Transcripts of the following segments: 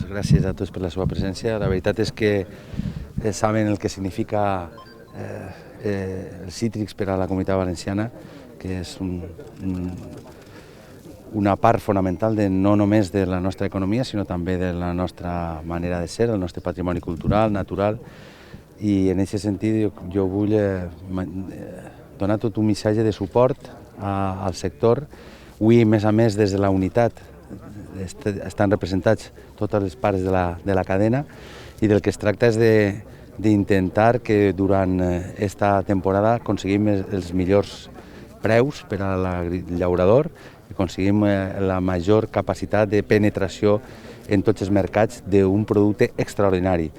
gràcies a tots per la seva presència. La veritat és que saben el que significa els cítrics per a la Comunitat Valenciana, que és una part fonamental no només de la nostra economia, sinó també de la nostra manera de ser, del nostre patrimoni cultural, natural, i en aquest sentit jo vull donar tot un missatge de suport al sector. Avui, a més des de la unitat, estan representats totes les parts de la cadena, i del que es tracta és d'intentar que durant aquesta temporada aconseguim els millors preus per al llaurador, i aconseguim la major capacitat de penetració en tots els mercats d'un producte extraordinari.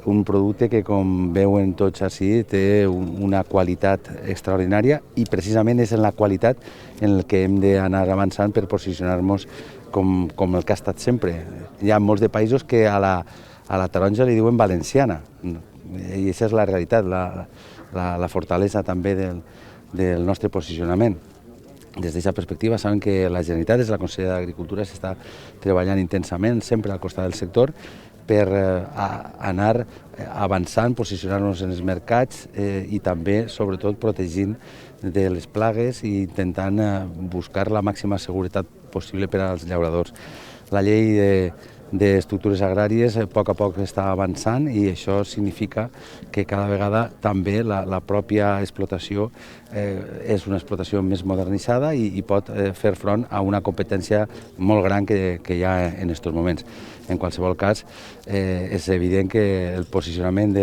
Un producte que, com veuen tots així, té una qualitat extraordinària, i precisament és en la qualitat en el que hem d'anar avançant per posicionar-nos com el que ha estat sempre. Hi ha molts de països que a la taronja li diuen valenciana, i aquesta és la realitat, la fortalesa també del nostre posicionament. Des d'aquesta perspectiva saben que la Generalitat, des de la Conselleria d'Agricultura, s'està treballant intensament, sempre al costat del sector, per anar avançant, posicionar-nos en els mercats i també, sobretot, protegint de les plagues i intentant buscar la màxima seguretat possible per als llauradors. La llei d'estructures agràries a poc està avançant, i això significa que cada vegada també la pròpia explotació és una explotació més modernitzada i pot fer front a una competència molt gran que hi ha en aquests moments. En qualsevol cas, és evident que el posicionament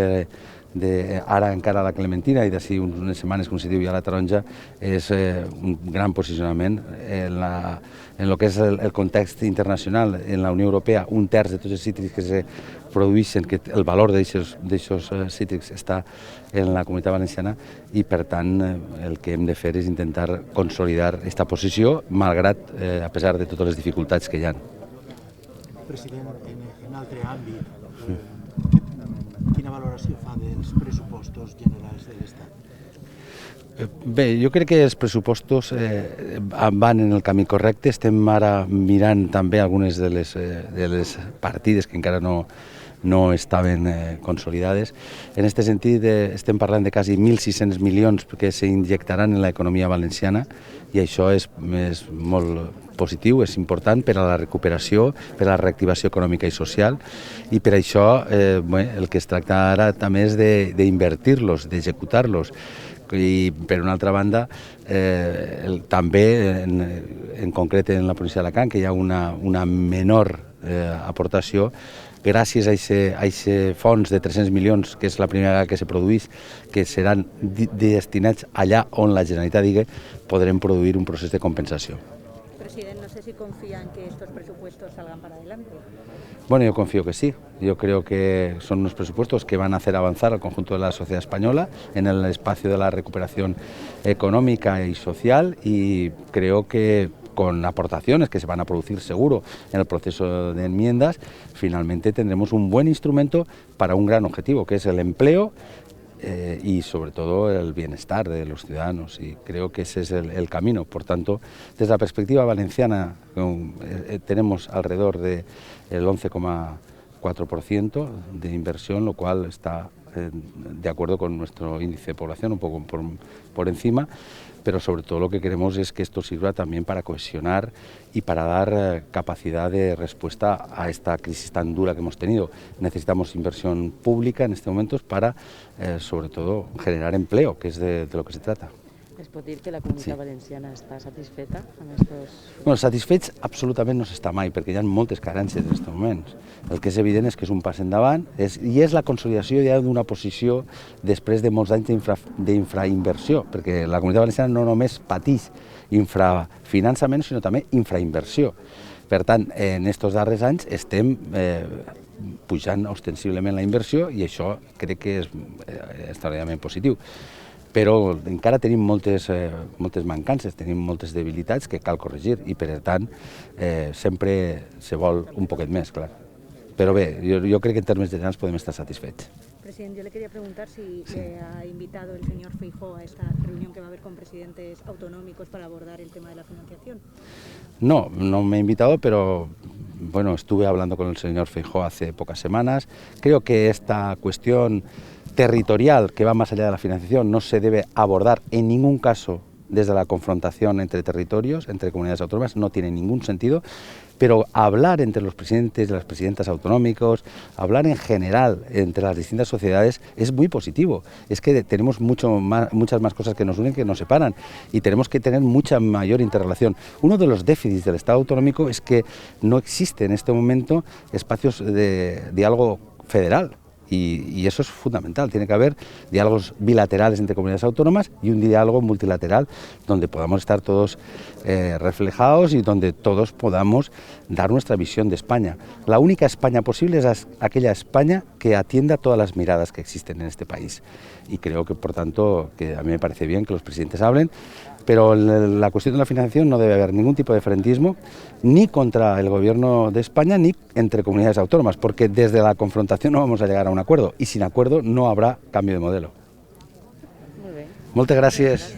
ara encara la clementina i d'ací unes setmanes, com se diu, ja la taronja, és un gran posicionament en el que és el context internacional. En la Unió Europea, un terç de tots els cítrics que se produeixen, que el valor d'aquests cítrics està en la Comunitat Valenciana, i per tant el que hem de fer és intentar consolidar aquesta posició, malgrat, a pesar de totes les dificultats que hi ha. President, en altre àmbit, quina valoració fa dels pressupostos generals de l'Estat? Bé, jo crec que els pressupostos van en el camí correcte. Estem ara mirant també algunes de les partides que encara no estaven consolidades. En aquest sentit, estem parlant de quasi 1.600 milions que s'injectaran en l'economia valenciana, i això és molt positiu, és important per a la recuperació, per a la reactivació econòmica i social, i per això el que es tracta ara també és d'invertir-los, d'executar-los. I per una altra banda, també en concret en la província d'Alacant, que hi ha una menor aportació, gràcies a aquest fons de 300 milions, que és la primera vegada que se produeix, que seran destinats allà on la Generalitat digui, podrem produir un procés de compensació. President, no sé si confía en que estos presupuestos salgan para adelante. Bueno, yo confío que sí. Yo creo que son unos presupuestos que van a hacer avanzar al conjunto de la sociedad española en el espacio de la recuperación económica y social, y creo que con aportaciones que se van a producir seguro en el proceso de enmiendas, finalmente tendremos un buen instrumento para un gran objetivo, que es el empleo y sobre todo el bienestar de los ciudadanos, y creo que ese es el camino. Por tanto, desde la perspectiva valenciana tenemos alrededor del 11,4% de inversión, lo cual está de acuerdo con nuestro índice de población, un poco por encima, pero sobre todo lo que queremos es que esto sirva también para cohesionar y para dar capacidad de respuesta a esta crisis tan dura que hemos tenido. Necesitamos inversión pública en estos momentos para, sobre todo, generar empleo, que es de lo que se trata. Es pot dir que la Comunitat Valenciana està satisfeta amb estos... Bueno, satisfets absolutament no s'està mai, perquè hi ha moltes carències en aquests moments. El que és evident és que és un pas endavant, i és la consolidació ja d'una posició després de molts anys d'infrainversió, perquè la Comunitat Valenciana no només pateix infrafinançament, sinó també infrainversió. Per tant, en aquests darrers anys estem pujant ostensiblement la inversió, i això crec que és extraordinàriament positiu. Però encara tenim moltes mancances, tenim moltes debilitats que cal corregir, i per tant sempre se vol un poquet més, clar. Però bé, jo crec que en termes generals podem estar satisfets. Presidente, yo le quería preguntar si le ha invitado el señor Feijóo a esta reunión que va a haber con presidentes autonómicos para abordar el tema de la financiación. No me ha invitado, pero bueno, estuve hablando con el señor Feijóo hace pocas semanas. Creo que esta cuestión territorial que va más allá de la financiación no se debe abordar en ningún caso desde la confrontación entre territorios, entre comunidades autónomas, no tiene ningún sentido, pero hablar entre los presidentes y las presidentas autonómicos, hablar en general entre las distintas sociedades es muy positivo. Es que tenemos muchas más cosas que nos unen que nos separan y tenemos que tener mucha mayor interrelación. Uno de los déficits del Estado autonómico es que no existe en este momento espacios de diálogo federal. Y eso es fundamental, tiene que haber diálogos bilaterales entre comunidades autónomas y un diálogo multilateral donde podamos estar todos reflejados y donde todos podamos dar nuestra visión de España. La única España posible es aquella España que atienda todas las miradas que existen en este país. Y creo que, por tanto, que a mí me parece bien que los presidentes hablen, pero la cuestión de la financiación no debe haber ningún tipo de frentismo, ni contra el Gobierno de España, ni entre comunidades autónomas, porque desde la confrontación no vamos a llegar a un acuerdo, y sin acuerdo no habrá cambio de modelo. Muy bé. Moltes gràcies.